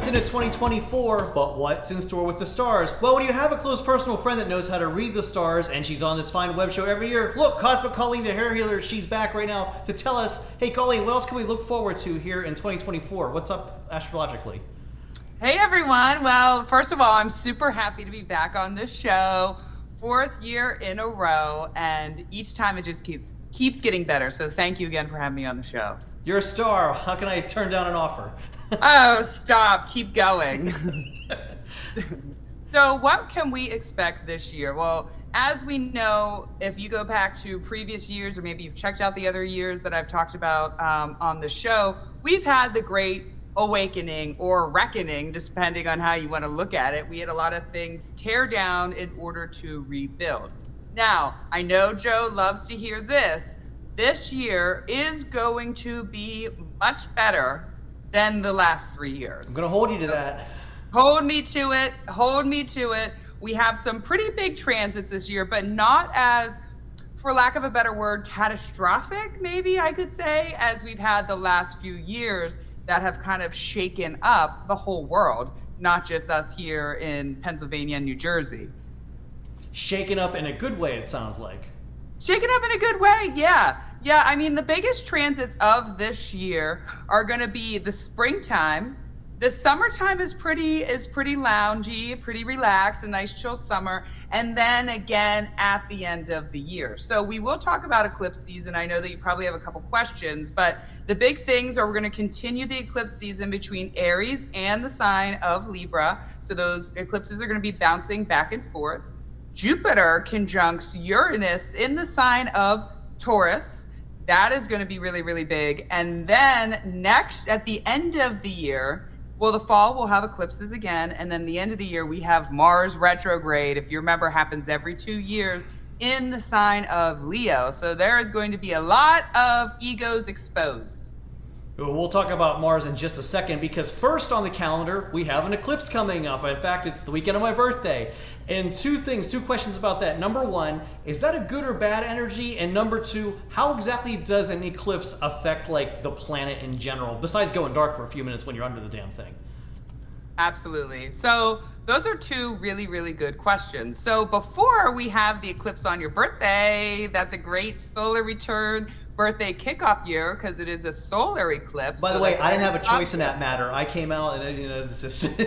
months into 2024, but what's in store with the stars? Well, when you have a close personal friend that knows how to read the stars, and she's on this fine web show every year, look, Cosmic Colleen, the hair healer, she's back right now to tell us, hey Colleen, what else can we look forward to here in 2024? What's up astrologically? Hey everyone. Well, first of all, I'm super happy to be back on this show. 4th year in a row, and each time it just keeps getting better. So thank you again for having me on the show. You're a star. How can I turn down an offer? Oh, stop. Keep going. So what can we expect this year? Well, as we know, if you go back to previous years, or maybe you've checked out the other years that I've talked about on the show, we've had the great awakening or reckoning, depending on how you want to look at it. We had a lot of things tear down in order to rebuild. Now, I know Joe loves to hear this. This year is going to be much better than the last 3 years. I'm going to hold you to that. Hold me to it. Hold me to it. We have some pretty big transits this year, but not as, for lack of a better word, catastrophic, maybe I could say, as we've had the last few years that have kind of shaken up the whole world, not just us here in Pennsylvania and New Jersey. Shaken up in a good way, it sounds like. Shaken up in a good way, yeah. Yeah, I mean, the biggest transits of this year are going to be the springtime. The summertime is pretty loungy, pretty relaxed, a nice chill summer, and then again at the end of the year. So we will talk about eclipse season. I know that you probably have a couple questions, but the big things are we're going to continue the eclipse season between Aries and the sign of Libra. So those eclipses are going to be bouncing back and forth. Jupiter conjuncts Uranus in the sign of Taurus. That is going to be really, really big. And then next, at the end of the year, well, the fall we'll have eclipses again. And then the end of the year, we have Mars retrograde. If you remember, happens every 2 years in the sign of Leo. So there is going to be a lot of egos exposed. We'll talk about Mars in just a second, because first on the calendar, we have an eclipse coming up. In fact, it's the weekend of my birthday. And two questions about that. Number one, is that a good or bad energy? And number two, how exactly does an eclipse affect like the planet in general, besides going dark for a few minutes when you're under the damn thing? Absolutely. So those are two really, really good questions. So before we have the eclipse on your birthday, that's a great solar return birthday kickoff year because it is a solar eclipse. By the way, I didn't have a choice in that matter. I came out and, it's just...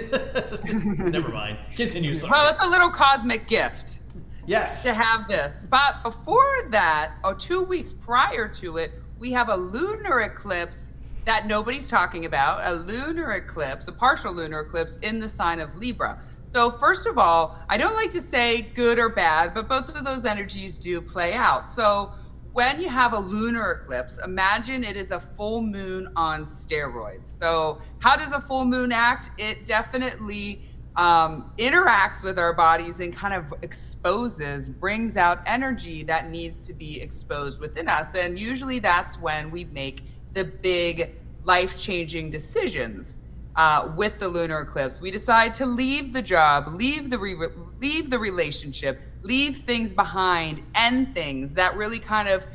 Never mind. Continue, sorry. Well, it's a little cosmic gift. Yes. To have this. But before that, 2 weeks prior to it, we have a lunar eclipse that nobody's talking about, a lunar eclipse, a partial lunar eclipse in the sign of Libra. So first of all, I don't like to say good or bad, but both of those energies do play out. So when you have a lunar eclipse, imagine it is a full moon on steroids. So how does a full moon act? It definitely interacts with our bodies and kind of brings out energy that needs to be exposed within us. And usually that's when we make the big life-changing decisions. With the lunar eclipse, we decide to leave the job, leave the relationship, leave things behind, end things that really kind of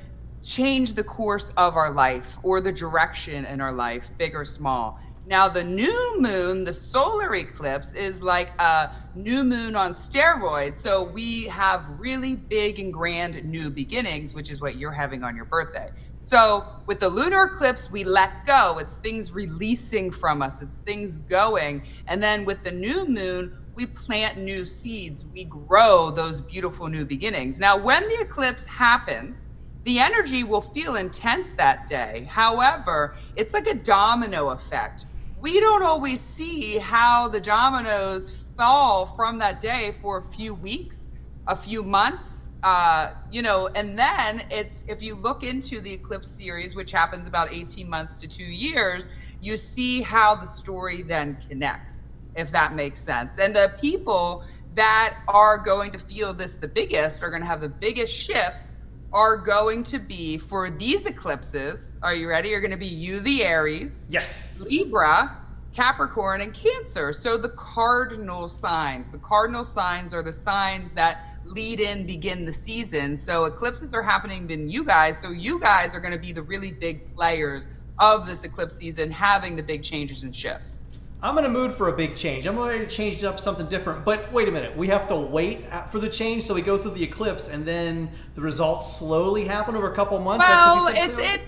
change the course of our life or the direction in our life, big or small. Now, the new moon, the solar eclipse, is like a new moon on steroids. So we have really big and grand new beginnings, which is what you're having on your birthday. So with the lunar eclipse, we let go. It's things releasing from us. It's things going. And then with the new moon, we plant new seeds. We grow those beautiful new beginnings. Now, when the eclipse happens, the energy will feel intense that day. However, it's like a domino effect. We don't always see how the dominoes fall from that day for a few weeks, a few months, and then if you look into the eclipse series, which happens about 18 months to 2 years, you see how the story then connects, if that makes sense. And the people that are going to feel this the biggest, are going to have the biggest shifts, are going to be, for these eclipses, are you ready? Are going to be you, the Aries. Yes. Libra, Capricorn, and Cancer. So the cardinal signs. The cardinal signs are the signs that begin the season. So eclipses are happening in you guys. So you guys are going to be the really big players of this eclipse season, having the big changes and shifts. I'm in a mood for a big change. I'm ready to change up something different. But wait a minute, we have to wait for the change, so we go through the eclipse, and then the results slowly happen over a couple months. Well, That's what you said,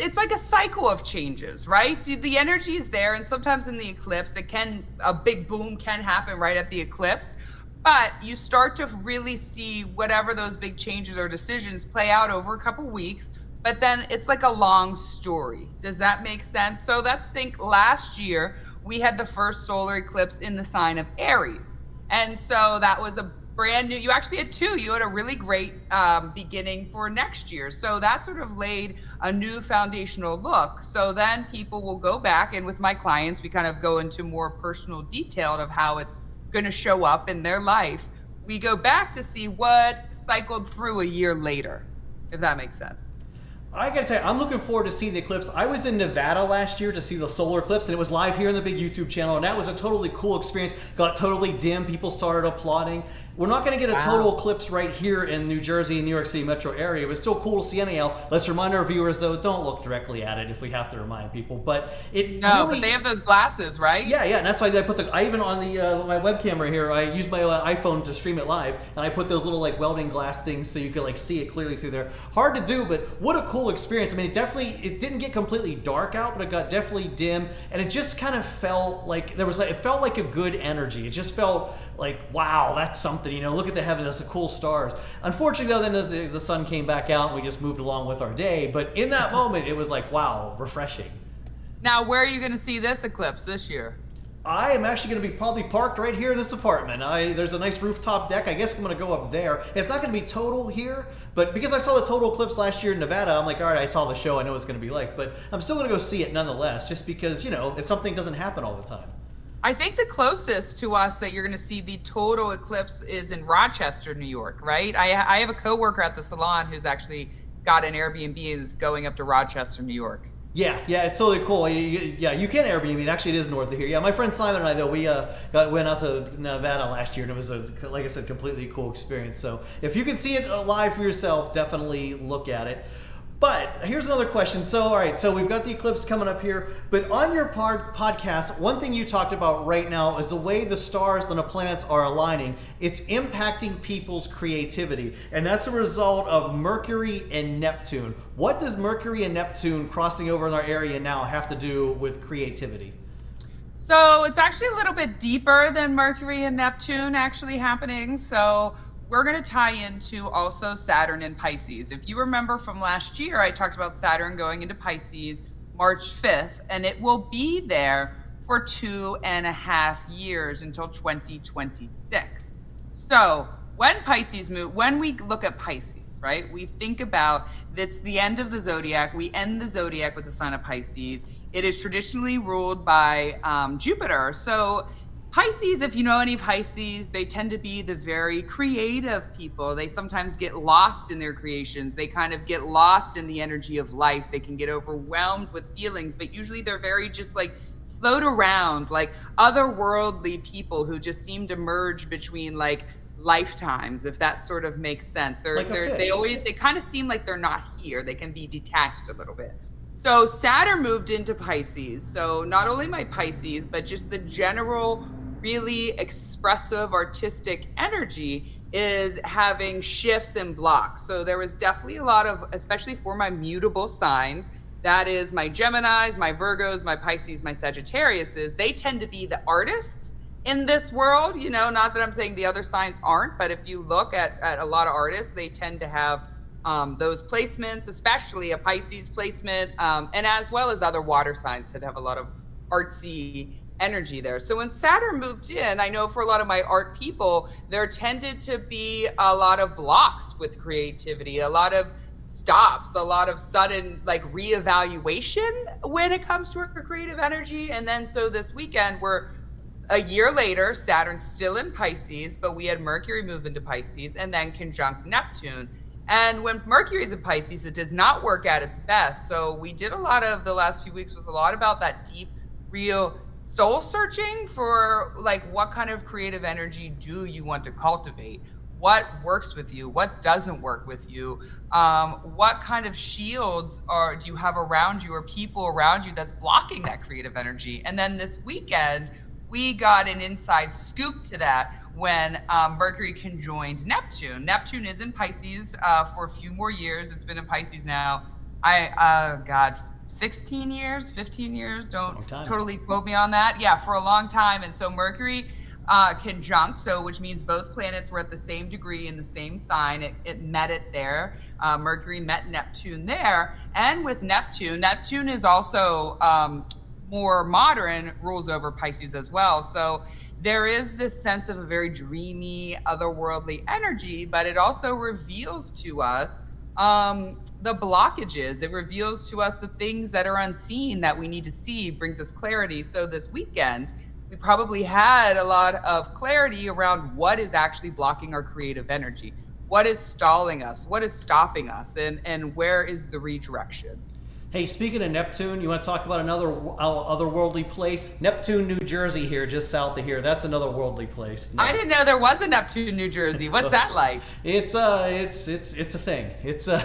it's like a cycle of changes, right? The energy is there, and sometimes in the eclipse, a big boom can happen right at the eclipse. But you start to really see whatever those big changes or decisions play out over a couple weeks. But then it's like a long story. Does that make sense? So let's think last year we had the first solar eclipse in the sign of Aries. And so that was a brand new, you actually had two. You had a really great beginning for next year. So that sort of laid a new foundational look. So then people will go back, and with my clients, we kind of go into more personal detail of how it's going to show up in their life. We go back to see what cycled through a year later, if that makes sense. I gotta tell you, I'm looking forward to seeing the eclipse. I was in Nevada last year to see the solar eclipse, and it was live here on the big YouTube channel, and that was a totally cool experience. Got totally dim, people started applauding. We're not gonna get a total eclipse right here in New Jersey and New York City metro area. It was still cool to see anyhow. Let's remind our viewers, though, don't look directly at it if we have to remind people. But but they have those glasses, right? Yeah, and that's why I even on the my webcam right here, I use my iPhone to stream it live, and I put those little like welding glass things so you can like see it clearly through there. Hard to do, but what a cool experience. I mean, it didn't get completely dark out, but it got definitely dim, and it just kind of felt like it felt like a good energy. It just felt like, wow, that's something, look at the heavens, that's the cool stars. Unfortunately, though, then the sun came back out and we just moved along with our day, but in that moment, it was like, wow, refreshing. Now, where are you going to see this eclipse this year? I am actually going to be probably parked right here in this apartment. There's a nice rooftop deck. I guess I'm going to go up there. It's not going to be total here, but because I saw the total eclipse last year in Nevada, I'm like, all right, I saw the show. I know what it's going to be like, but I'm still going to go see it nonetheless, just because, it's something that doesn't happen all the time. I think the closest to us that you're going to see the total eclipse is in Rochester, New York, right? I have a coworker at the salon who's actually got an Airbnb and is going up to Rochester, New York. Yeah, it's totally cool. You can Airbnb. Actually, it is north of here. Yeah, my friend Simon and I, though, we went out to Nevada last year, and it was like I said, completely cool experience. So if you can see it live for yourself, definitely look at it. But here's another question. So, all right, so we've got the eclipse coming up here, but on your podcast, one thing you talked about right now is the way the stars and the planets are aligning. It's impacting people's creativity, and that's a result of Mercury and Neptune. What does Mercury and Neptune crossing over in our area now have to do with creativity? So it's actually a little bit deeper than Mercury and Neptune actually happening. So we're going to tie into also Saturn and Pisces. If you remember from last year, I talked about Saturn going into Pisces March 5th, and it will be there for 2.5 years until 2026. So when we look at Pisces, right, we think about it's the end of the zodiac. We end the zodiac with the sign of Pisces. It is traditionally ruled by Jupiter. So Pisces, if you know any Pisces, they tend to be the very creative people. They sometimes get lost in their creations. They kind of get lost in the energy of life. They can get overwhelmed with feelings, but usually they're very just like float around like otherworldly people who just seem to merge between like lifetimes, if that sort of makes sense. They kind of seem like they're not here. They can be detached a little bit. So Saturn moved into Pisces. So not only my Pisces, but just the general really expressive artistic energy is having shifts and blocks. So there was definitely a lot of, especially for my mutable signs, that is my Geminis, my Virgos, my Pisces, my Sagittariuses, they tend to be the artists in this world, not that I'm saying the other signs aren't, but if you look at a lot of artists, they tend to have those placements, especially a Pisces placement, and as well as other water signs that have a lot of artsy energy there. So when Saturn moved in, I know for a lot of my art people, there tended to be a lot of blocks with creativity, a lot of stops, a lot of sudden like reevaluation when it comes to our creative energy. And then so this weekend, we're a year later, Saturn's still in Pisces, but we had Mercury move into Pisces and then conjunct Neptune. And when Mercury is in Pisces, it does not work at its best. So we did a lot of the last few weeks was a lot about that deep, real soul searching for like what kind of creative energy do you want to cultivate? what works with you, what doesn't work with you, what kind of shields do you have around you or people around you that's blocking that creative energy. And then this weekend, we got an inside scoop to that when Mercury conjoined Neptune. Neptune is in Pisces for a few more years. It's been in Pisces now. 16 years, 15 years. Don't totally quote me on that. Yeah, for a long time. And so Mercury conjunct, which means both planets were at the same degree in the same sign. It met it there. Mercury met Neptune there. And with Neptune is also more modern, rules over Pisces as well. So there is this sense of a very dreamy, otherworldly energy, but it also reveals to us the blockages. It reveals to us the things that are unseen that we need to see, brings us clarity. So this weekend, we probably had a lot of clarity around what is actually blocking our creative energy, what is stalling us, what is stopping us, and where is the redirection. Hey, speaking of Neptune, you want to talk about another otherworldly place? Neptune, New Jersey here, just south of here. That's another worldly place. No. I didn't know there was a Neptune, New Jersey. What's that like? It's a thing. It's a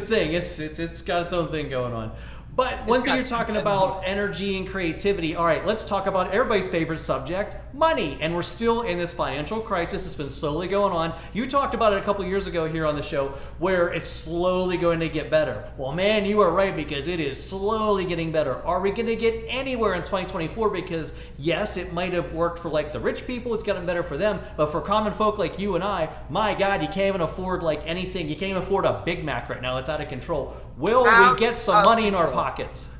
thing. It's got its own thing going on. But one thing you're talking about, energy and creativity. All right, let's talk about everybody's favorite subject, money. And we're still in this financial crisis. It's been slowly going on. You talked about it a couple years ago here on the show where it's slowly going to get better. Well, man, you are right because it is slowly getting better. Are we going to get anywhere in 2024? Because yes, it might have worked for like the rich people. It's gotten better for them. But for common folk like you and I, my God, you can't even afford like anything. You can't even afford a Big Mac right now. It's out of control. Will we get some money in our pockets?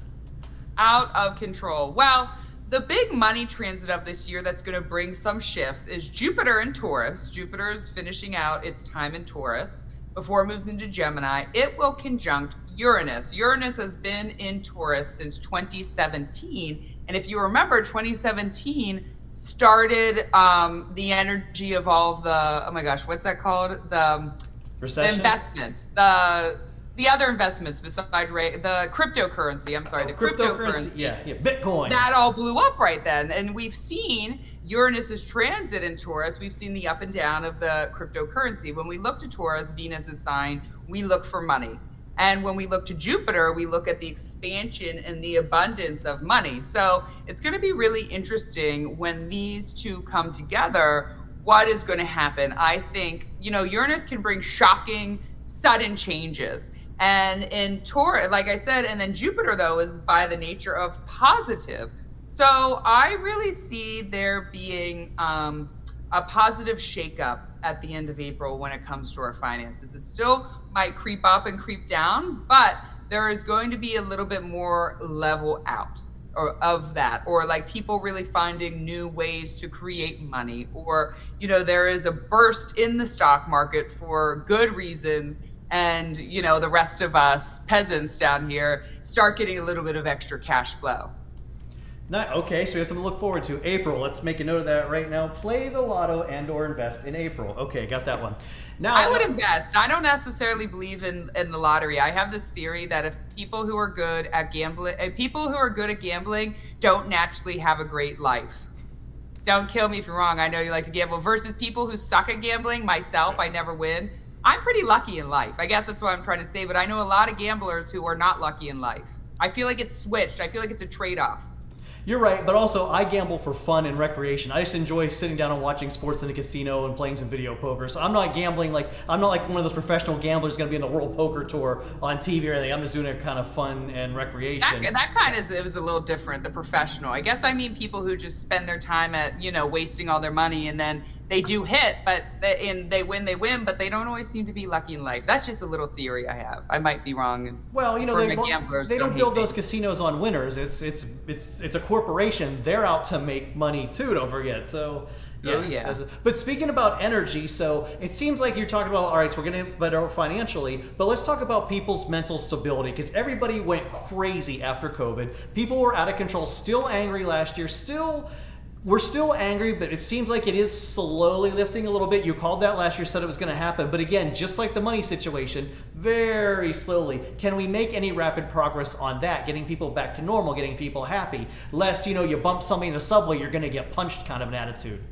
Out of control. Well, the big money transit of this year that's going to bring some shifts is Jupiter in Taurus. Jupiter is finishing out its time in Taurus before it moves into Gemini. It will conjunct Uranus. Uranus has been in Taurus since 2017. And if you remember, 2017 started the energy of all of the, oh my gosh, what's that called? The investments, the other investments besides the cryptocurrency. I'm sorry, the cryptocurrency. Yeah, Bitcoin. That all blew up right then. And we've seen Uranus's transit in Taurus. We've seen the up and down of the cryptocurrency. When we look to Taurus, Venus's sign, we look for money. And when we look to Jupiter, we look at the expansion and the abundance of money. So it's going to be really interesting when these two come together. What is going to happen? I think, Uranus can bring shocking, sudden changes. And in Taurus, like I said, and then Jupiter, though, is by the nature of positive. So I really see there being a positive shakeup at the end of April when it comes to our finances. It still might creep up and creep down, but there is going to be a little bit more level out of that, or like people really finding new ways to create money, or, there is a burst in the stock market for good reasons. And, the rest of us peasants down here start getting a little bit of extra cash flow. Okay, so we have something to look forward to. April, let's make a note of that right now. Play the lotto and or invest in April. Okay, got that one. Now I would invest. I don't necessarily believe in the lottery. I have this theory that if people who are good at gambling, don't naturally have a great life. Don't kill me if you're wrong. I know you like to gamble. Versus people who suck at gambling, myself, I never win. I'm pretty lucky in life. I guess that's what I'm trying to say. But I know a lot of gamblers who are not lucky in life. I feel like it's switched. I feel like it's a trade-off. You're right, but also I gamble for fun and recreation. I just enjoy sitting down and watching sports in a casino and playing some video poker. So I'm not gambling I'm not like one of those professional gamblers going to be in the World Poker Tour on TV or anything. I'm just doing it kind of fun and recreation. That kind of is a little different, the professional. I guess I mean people who just spend their time at, wasting all their money, and then they do hit, but they win, but they don't always seem to be lucky in life. That's just a little theory I have. I might be wrong. Well, they don't build those casinos on winners. It's a corporation. They're out to make money too, don't forget. So yeah. But speaking about energy, so it seems like you're talking about, all right, so we're going to get better financially, but let's talk about people's mental stability, because everybody went crazy after COVID. People were out of control, still angry last year, we're still angry, but it seems like it is slowly lifting a little bit. You called that last year, said it was going to happen. But again, just like the money situation, very slowly. Can we make any rapid progress on that? Getting people back to normal, getting people happy. Less, you bump somebody in the subway, you're going to get punched kind of an attitude.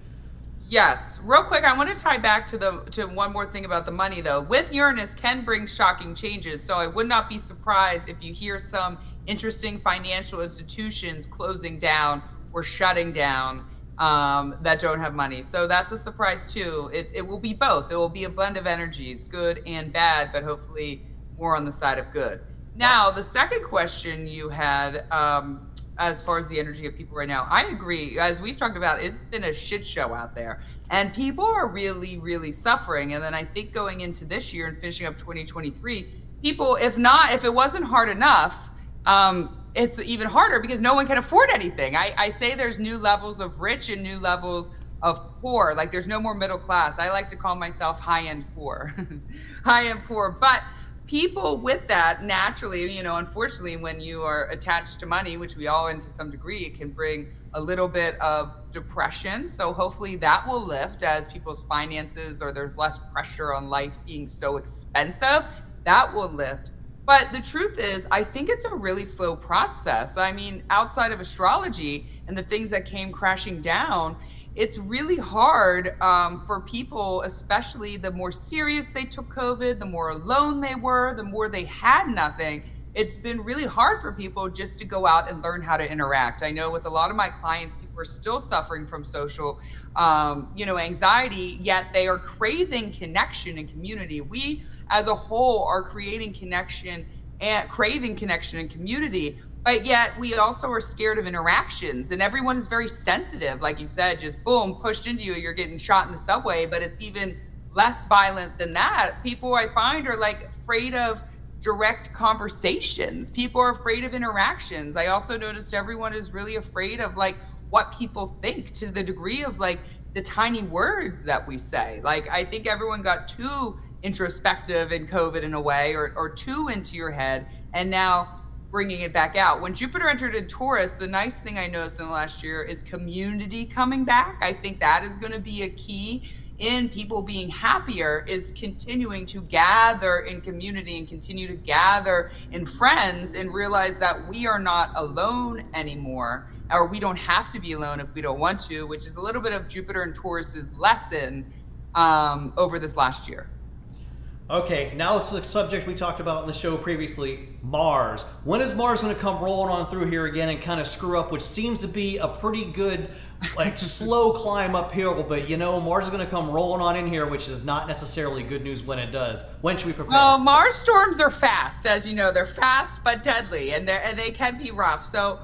Yes. Real quick, I want to tie back to one more thing about the money though. With Uranus can bring shocking changes. So I would not be surprised if you hear some interesting financial institutions closing down or shutting down that don't have money. So that's a surprise too. It will be both. It will be a blend of energies, good and bad, but hopefully more on the side of good. Now, the second question you had, as far as the energy of people right now, I agree. As we've talked about, it's been a shit show out there, and people are really, really suffering. And then I think going into this year and finishing up 2023, people, if it wasn't hard enough, it's even harder because no one can afford anything. I say there's new levels of rich and new levels of poor. Like there's no more middle class. I like to call myself high-end poor, high-end poor, but people with that naturally, unfortunately, when you are attached to money, which we all to some degree, it can bring a little bit of depression. So hopefully that will lift as people's finances, or there's less pressure on life being so expensive. That will lift. But the truth is, I think it's a really slow process. I mean, outside of astrology and the things that came crashing down, it's really hard for people, especially the more serious they took COVID, the more alone they were, the more they had nothing. It's been really hard for people just to go out and learn how to interact. I know with a lot of my clients, people are still suffering from social, anxiety, yet they are craving connection and community. We as a whole are creating connection and craving connection and community. But yet we also are scared of interactions, and everyone is very sensitive. Like you said, just boom, pushed into you, you're getting shot in the subway, but it's even less violent than that. People I find are like afraid of direct conversations. People are afraid of interactions. I also noticed everyone is really afraid of like what people think, to the degree of like the tiny words that we say. Like I think everyone got too introspective in COVID in a way, or too into your head, and now bringing it back out. When Jupiter entered in Taurus, the nice thing I noticed in the last year is community coming back. I think that is going to be a key in people being happier, is continuing to gather in community and continue to gather in friends and realize that we are not alone anymore, or we don't have to be alone if we don't want to, which is a little bit of Jupiter and Taurus's lesson over this last year. Okay, now it's the subject we talked about in the show previously, Mars. When is Mars going to come rolling on through here again and kind of screw up, which seems to be a pretty good, like, slow climb uphill, but Mars is going to come rolling on in here, which is not necessarily good news when it does. When should we prepare? Well, Mars storms are fast, as you know. They're fast but deadly, and they can be rough. So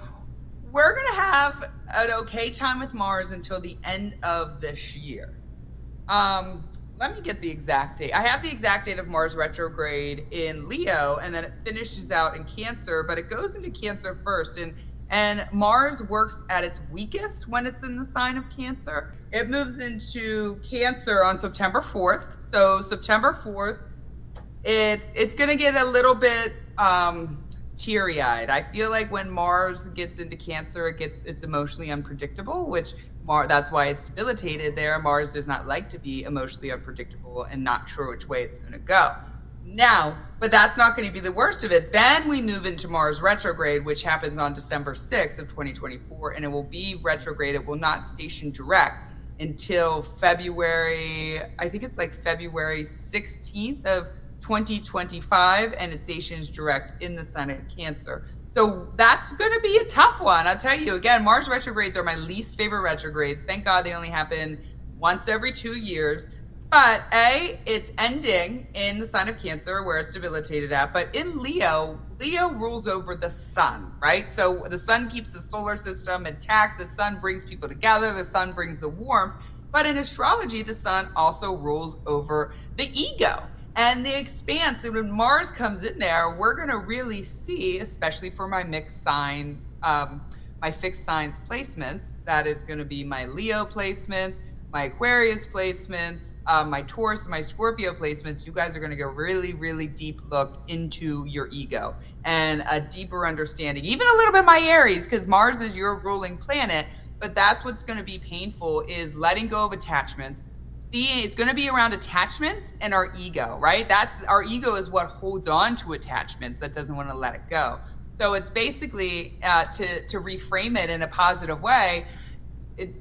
we're going to have an okay time with Mars until the end of this year. Let me get the exact date. I have the exact date of Mars retrograde in Leo, and then it finishes out in Cancer, but it goes into Cancer first. And Mars works at its weakest when it's in the sign of Cancer. It moves into Cancer on September 4th. So September 4th, it's going to get a little bit teary-eyed. I feel like when Mars gets into Cancer, it's emotionally unpredictable, which that's why it's debilitated there. Mars does not like to be emotionally unpredictable and not sure which way it's going to go. Now, but that's not going to be the worst of it. Then we move into Mars retrograde, which happens on December 6th of 2024, and it will be retrograde. It will not station direct until February, I think it's like February 16th of 2025, and it stations direct in the sign of Cancer. So that's going to be a tough one. I'll tell you, again, Mars retrogrades are my least favorite retrogrades. Thank God they only happen once every 2 years. But it's ending in the sign of Cancer where it's debilitated at. But in Leo rules over the sun, right? So the sun keeps the solar system intact. The sun brings people together. The sun brings the warmth. But in astrology, the sun also rules over the ego and the expanse. And when Mars comes in there, we're going to really see, especially for my mixed signs, my fixed signs placements, that is going to be my Leo placements, my Aquarius placements, my Taurus, my Scorpio placements. You guys are going to get a really, really deep look into your ego and a deeper understanding, even a little bit my Aries, because Mars is your ruling planet. But that's what's going to be painful, is letting go of attachments. It's going to be around attachments and our ego, right? Our ego is what holds on to attachments, that doesn't want to let it go. So it's basically to reframe it in a positive way.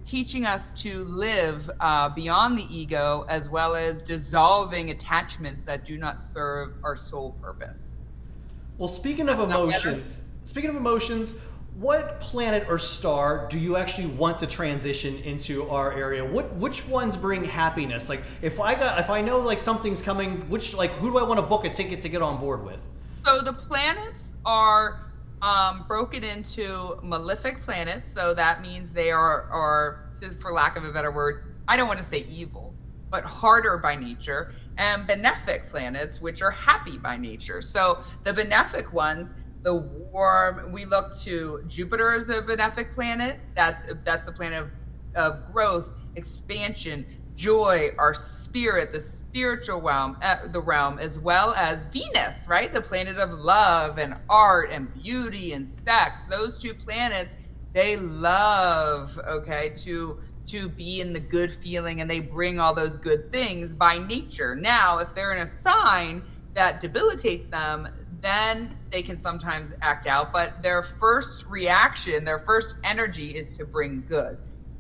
teaching us to live beyond the ego, as well as dissolving attachments that do not serve our sole purpose. Well, That's not better. speaking of emotions, what planet or star do you actually want to transition into our area? Which ones bring happiness? Like if I know like something's coming, who do I want to book a ticket to get on board with? So the planets are broken into malefic planets. So that means they are, for lack of a better word, I don't want to say evil, but harder by nature, and benefic planets, which are happy by nature. So the benefic ones, the warm, we look to Jupiter as a benefic planet. That's the planet of growth, expansion, joy, our spirit, the spiritual realm, the realm, as well as Venus, right? The planet of love and art and beauty and sex. Those two planets, they love, okay, to be in the good feeling, and they bring all those good things by nature. Now, if they're in a sign that debilitates them, then they can sometimes act out, but their first reaction, their first energy is to bring good.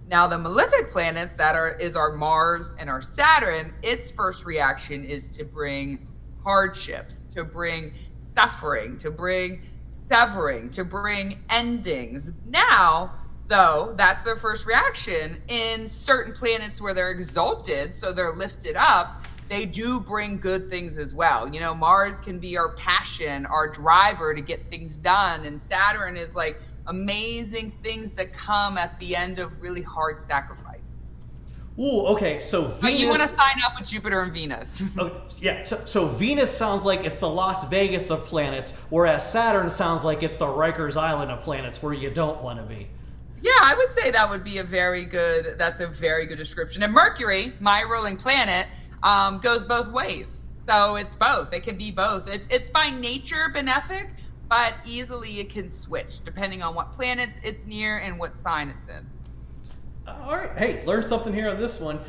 Now, the malefic planets is our Mars and our Saturn, its first reaction is to bring hardships, to bring suffering, to bring severing, to bring endings. Now, though, that's their first reaction. In certain planets where they're exalted, so they're lifted up, they do bring good things as well. You know, Mars can be our passion, our driver to get things done. And Saturn is like amazing things that come at the end of really hard sacrifice. Ooh, okay. So Venus. But you want to sign up with Jupiter and Venus. Yeah. So Venus sounds like it's the Las Vegas of planets, whereas Saturn sounds like it's the Rikers Island of planets, where you don't want to be. Yeah, I would say that would be that's a very good description. And Mercury, my ruling planet, goes both ways. So it's both. It can be both. It's by nature benefic, but easily it can switch depending on what planets it's near and what sign it's in. All right. Hey, learned something here on this one.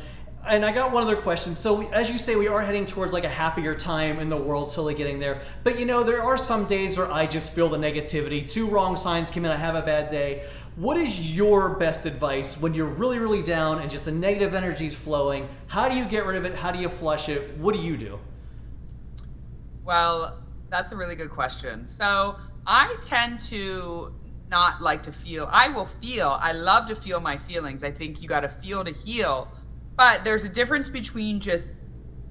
And I got one other question. So as you say, we are heading towards like a happier time in the world, slowly getting there. But you know, there are some days where I just feel the negativity. 2 wrong signs come in, I have a bad day. What is your best advice when you're really, really down and just the negative energy is flowing? How do you get rid of it? How do you flush it? What do you do? Well, that's a really good question. So I tend to not like to feel. I love to feel my feelings. I think you got to feel to heal. But there's a difference between just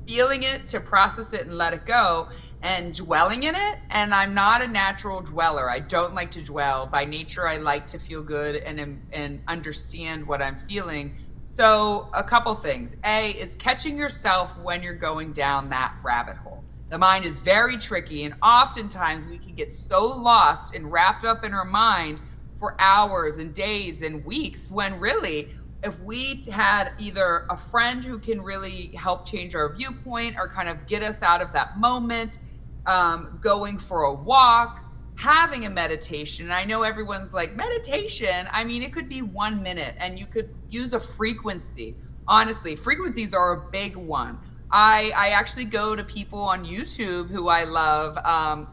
feeling it to process it and let it go, and dwelling in it. And I'm not a natural dweller. I don't like to dwell. By nature, I like to feel good and understand what I'm feeling. So a couple things. A is catching yourself when you're going down that rabbit hole. The mind is very tricky, and oftentimes we can get so lost and wrapped up in our mind for hours and days and weeks, when really, if we had either a friend who can really help change our viewpoint or kind of get us out of that moment, going for a walk, having a meditation. And I know everyone's like, meditation? I mean, it could be 1 minute, and you could use a frequency. Honestly, frequencies are a big one. I actually go to people on YouTube who I love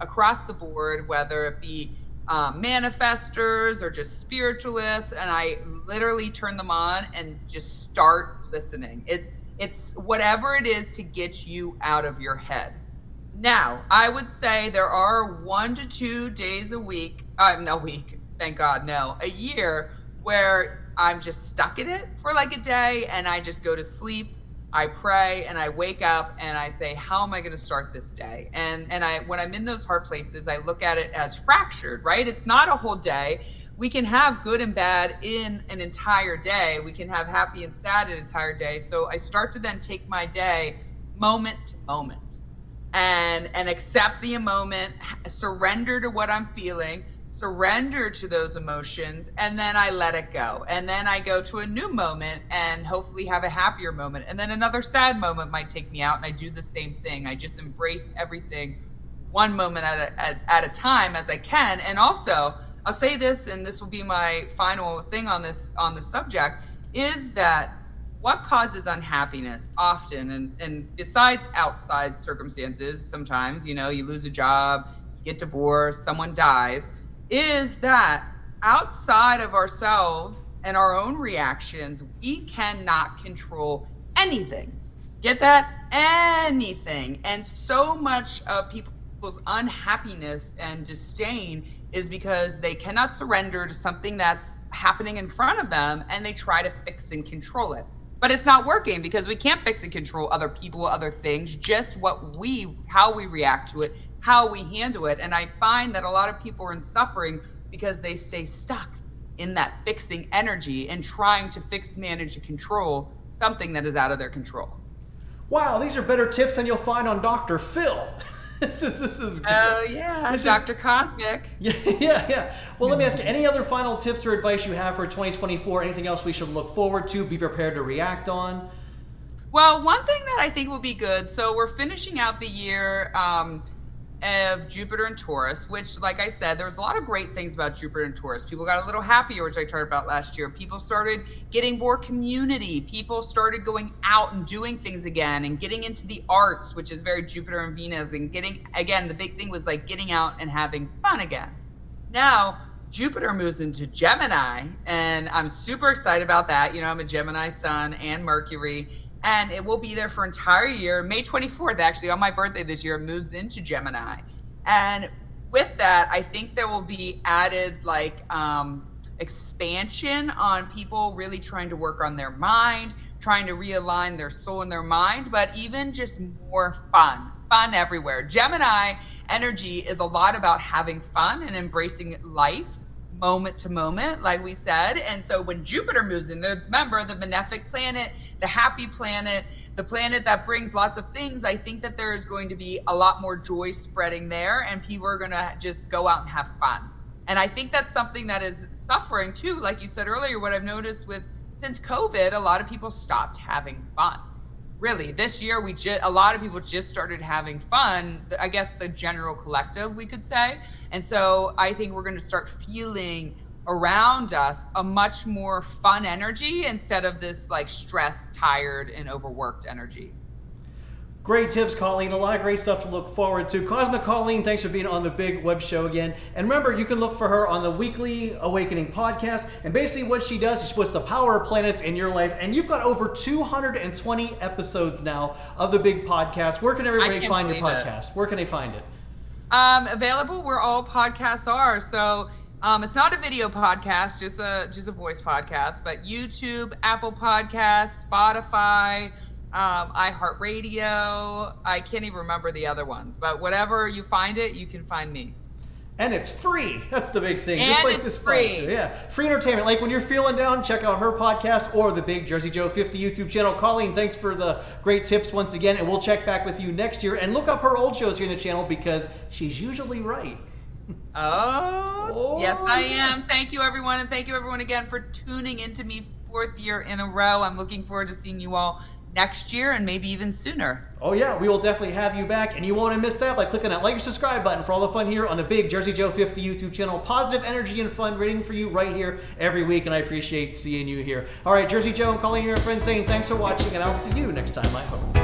across the board, whether it be manifestors or just spiritualists, and I literally turn them on and just start listening. It's whatever it is to get you out of your head. Now, I would say there are 1 to 2 days a week, thank God, no, a year, where I'm just stuck in it for like a day, and I just go to sleep. I pray and I wake up and I say, how am I going to start this day? And when I'm in those hard places, I look at it as fractured, right? It's not a whole day. We can have good and bad in an entire day. We can have happy and sad an entire day. So I start to then take my day moment to moment and accept the moment, surrender to what I'm feeling, surrender to those emotions, and then I let it go. And then I go to a new moment and hopefully have a happier moment. And then another sad moment might take me out, and I do the same thing. I just embrace everything one moment at a time as I can. And also, I'll say this, and this will be my final thing on this subject, is that what causes unhappiness often, and besides outside circumstances, sometimes, you know, you lose a job, you get divorced, someone dies, is that outside of ourselves and our own reactions, we cannot control anything. Get that? Anything. And so much of people's unhappiness and disdain is because they cannot surrender to something that's happening in front of them, and they try to fix and control it. But it's not working, because we can't fix and control other people, other things, just how we react to it, how we handle it. And I find that a lot of people are in suffering because they stay stuck in that fixing energy and trying to fix, manage, and control something that is out of their control. Wow, these are better tips than you'll find on Dr. Phil. This is good. Oh yeah, Dr. Cosmic. Yeah. Well, let me ask you, any other final tips or advice you have for 2024? Anything else we should look forward to, be prepared to react on? Well, one thing that I think will be good, so we're finishing out the year of Jupiter and Taurus, which, like I said, there was a lot of great things about Jupiter and Taurus. People got a little happier, which I talked about last year. People started getting more community. People started going out and doing things again and getting into the arts, which is very Jupiter and Venus, and the big thing was like getting out and having fun again. Now, Jupiter moves into Gemini, and I'm super excited about that. You know, I'm a Gemini sun and Mercury, and it will be there for an entire year. May 24th, actually, on my birthday this year, it moves into Gemini. And with that, I think there will be added expansion on people really trying to work on their mind, trying to realign their soul and their mind, but even just more fun everywhere. Gemini energy is a lot about having fun and embracing life moment to moment, like we said. And so when Jupiter moves in, remember, the benefic planet, the happy planet, the planet that brings lots of things, I think that there is going to be a lot more joy spreading there, and people are going to just go out and have fun. And I think that's something that is suffering too. Like you said earlier, what I've noticed since COVID, a lot of people stopped having fun. Really, this year a lot of people just started having fun. I guess the general collective, we could say. And so I think we're going to start feeling around us a much more fun energy instead of this like stressed, tired, and overworked energy. Great tips, Colleen. A lot of great stuff to look forward to. Cosmic Colleen, thanks for being on the Big Web Show again. And remember, you can look for her on the Weekly Awakening podcast. And basically what she does is she puts the power of planets in your life. And you've got over 220 episodes now of the Big Podcast. Where can everybody find your podcast? Where can they find it? Available where all podcasts are. So it's not a video podcast, just a voice podcast. But YouTube, Apple Podcasts, Spotify, iHeartRadio. I can't even remember the other ones, but whatever you find it, you can find me. And it's free. That's the big thing. And just like it's this free. Show. Yeah, free entertainment. Like when you're feeling down, check out her podcast or the Big Jersey Joe 50 YouTube channel. Colleen, thanks for the great tips once again, and we'll check back with you next year. And look up her old shows here in the channel because she's usually right. Oh, yes, I am. Thank you, everyone, and thank you, everyone, again for tuning into me 4th year in a row. I'm looking forward to seeing you all next year and maybe even sooner. Oh yeah, we will definitely have you back, and you won't want to miss that by clicking that like or subscribe button for all the fun here on the Big Jersey Joe 50 YouTube channel. Positive energy and fun waiting for you right here every week, and I appreciate seeing you here. All right, Jersey Joe and Colleen, your friends, saying thanks for watching, and I'll see you next time, I hope.